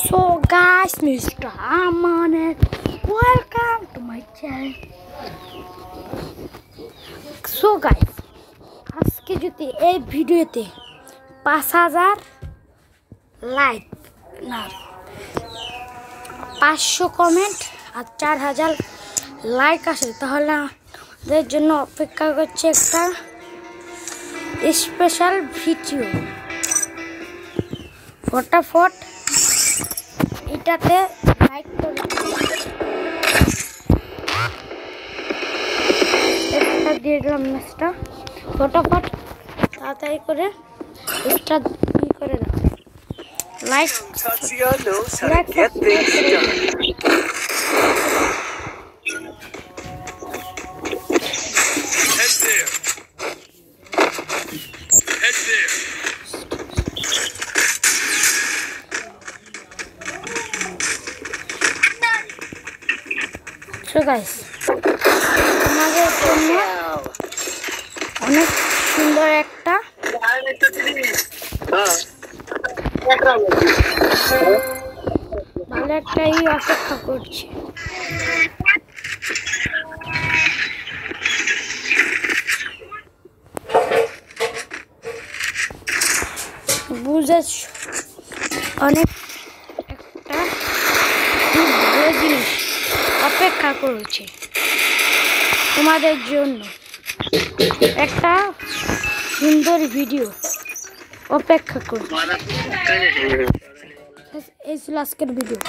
So guys, Mr. Aman, welcome to my channel. So guys, আজকে যদি এই ভিডিওতে 5000 লাইক না 500 কমেন্ট আর 4000 লাইক আসে তাহলে আমাদের জন্য অপেক্ষা করছে একটা স্পেশাল ভিডিও। ফটাফট এটাতে লাইক করে এটা দিয়ে দিলাম নেক্সটটা ফটাফট তাড়াতাড়ি করে এটা করে দাও like Tatiana knows how to get things done. Head there. Head there. So guys, আমাদের জন্য অনেক সুন্দর একটা ভালো একটা অপেক্ষা করছি। বুঝেছ অনেক একটা ভালো জিনিস অপেক্ষা করছে তোমাদের জন্য একটা সুন্দর ভিডিও অপেক্ষা করছে। এই ছিল আজকের ভিডিও।